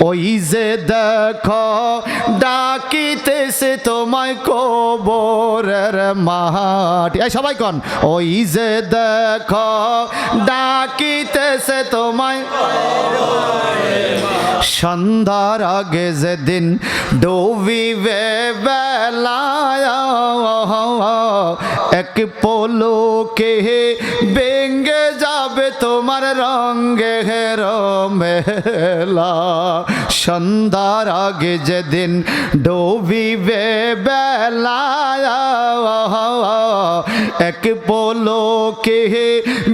ওই যে দেখো ডাকিতেছে তোমায় কবরের মাটি। এই সবাই কন, ওই যে দেখো ডাকিতেছে তোমায় সন্ধ্যার আগে যেদিন ডুবিবে বেলায় এক পলকে ভেঙে যাবে তোমার রঙের মেলা। সন্ধ্যার আগে যেদিন ডুবিবে বেলায় এক পলকে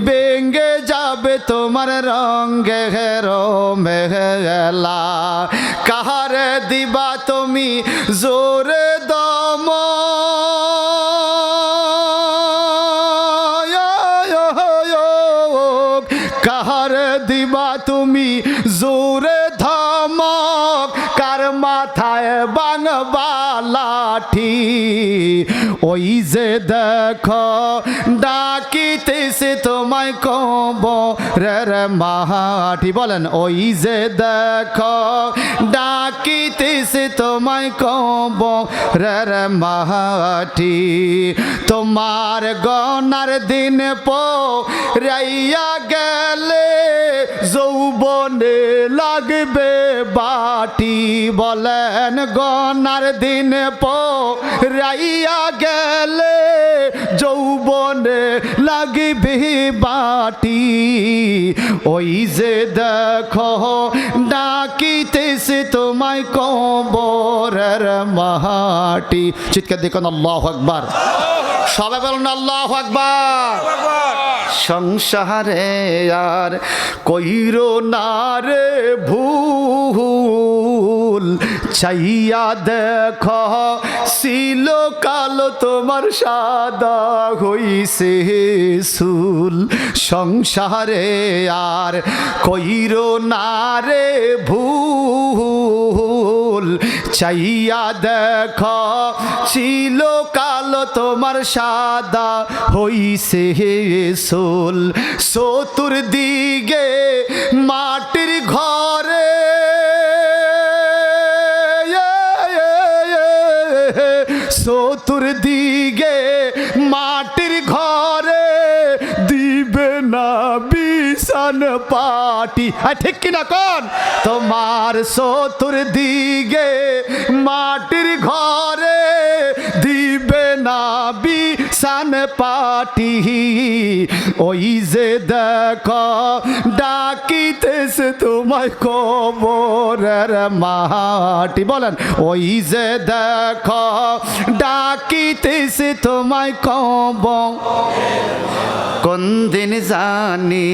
ভেঙে যাবে তোমার রঙের মেলা। কাহারে দিবা তুমি জোরে দম, কাহারে দিবা তুমি জোরে ধমক, কার মাথায় বাংবা লাঠি। ওই যে দেখো ডাকিতেছে তোমায় কবরের মাটি। বলেন, ওই যে দেখো ডাকিতেছে তোমায় কবরের মাটি। তোমার গনার দিন পরাইয়া গেলে যৌবনে লাগবে বাটি। বলেন, গনার দিন পরাইয়া গেলে যৌবনে লাগবে বাটি। ওই যে দেখো ডাকিতেছে তোমায় কবরের মাটি। চিৎকার দেখুন আল্লাহু আকবার। সবাই বলুন আল্লাহু আকবার। সংসারে আর কইরো না রে ভুল, চাইয়া দেখো ছিল কালো তোমার সাদা হইছে চুল। সংসারে আর কইরো না রে ভুল, চাইয়া দেখো ছিল কালো তোমার সাদা হইছে চুল। চতুর্দিকে মাটির ঘরে চতুর্দিকে মাটির ঘরে দিবে না বিছান পাটি। ঠিক কিনা কোন? তোমার চতুর্দিকে মাটির ঘরে দিবে না বিছান পাটি। ওই যে দেখো ডাকিতেছে তোমায় কবরের মাটি। বলেন, ওই যে দেখো ডাকিতেছে তোমায় কবর। কোন দিন জানি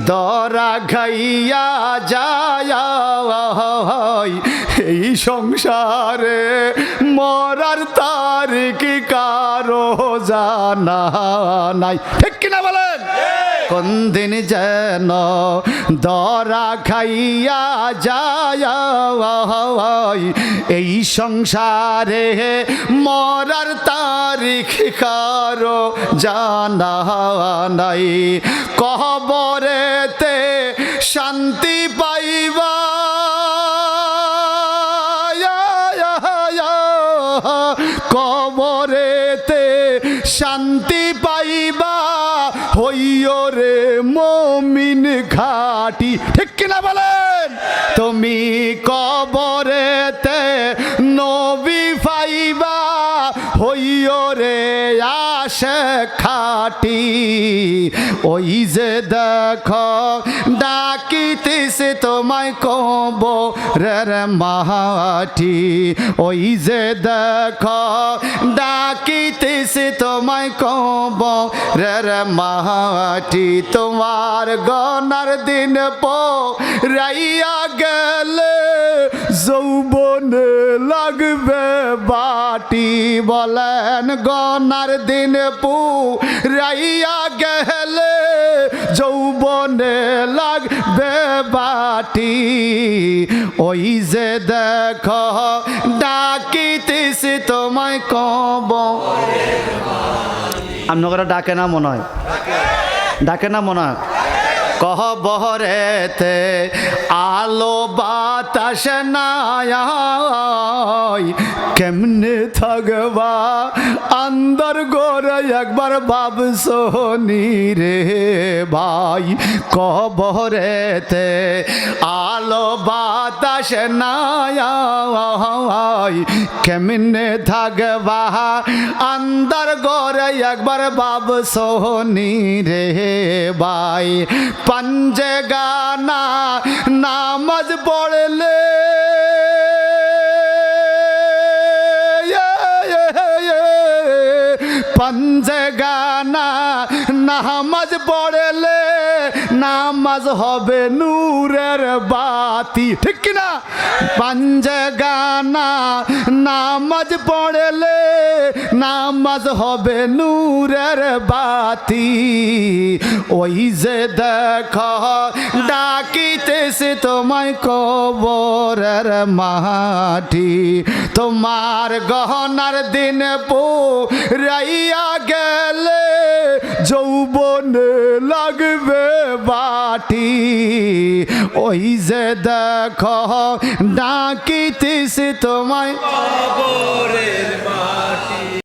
দরা খাইয়া যায় এই সংসারে মরার তারিখ কারো জানা নাই। ঠিক কিনা বলেন? কোন দিন যেন দরা খাইয়া যায় এই সংসারে মরার তারিখ কারো জানা নাই। কবরেতে শান্তি পাইবা, কবরেতে শান্তি পাইবা হইও রে মুমিন খাঁটি। ঠিক কিনা বলেন? তুমি কবরেতে নবী পাইবা হইও রে আশিক খাঁটি। ওই যে দেখো ডাকিতেছে তোমায় কবরের মাটি। ওই যে দেখো ডাকিতেছে তোমায় কবরের মাটি। তোমার গনার দিন পরাইয়া গেলে যৌবনে লাগবে বাটি। বলেন, গনার দিন পুরাইয়া গেলে যৌবনে লাগবে বাটি। ওই যে দেখো ডাকিতেছে তোমায় কবরের। আপনারা ডাকে না মনে হয়? ডাকে না মনে হয়? কবরেতে আলো বাতাস নাই কেমনে থাকবা আন্দার গোরে একবার ভাবছো নি রে ভাই কবরেতে আলো বাতাস নাই কেমনে থাকবা আন্দার গোরে একবার ভাবছো নি রে ভাই पंजे गाना नामज पढ़ले पंजे गाना नामज पढ़ले नामज হবে নূরের বাতি ঠিক কি না पंजे गाना नामज पढ़ले নামাজ হবে নূরের বাতি ওই যে দেখো ডাকিতেছে তোমায় কবরের মাটি তোমার গহনার দিন পুরাইয়া গেলে যৌবনে লাগবে বাটি ওই যে দেখো ডাকিতেছে তোমায় কবরের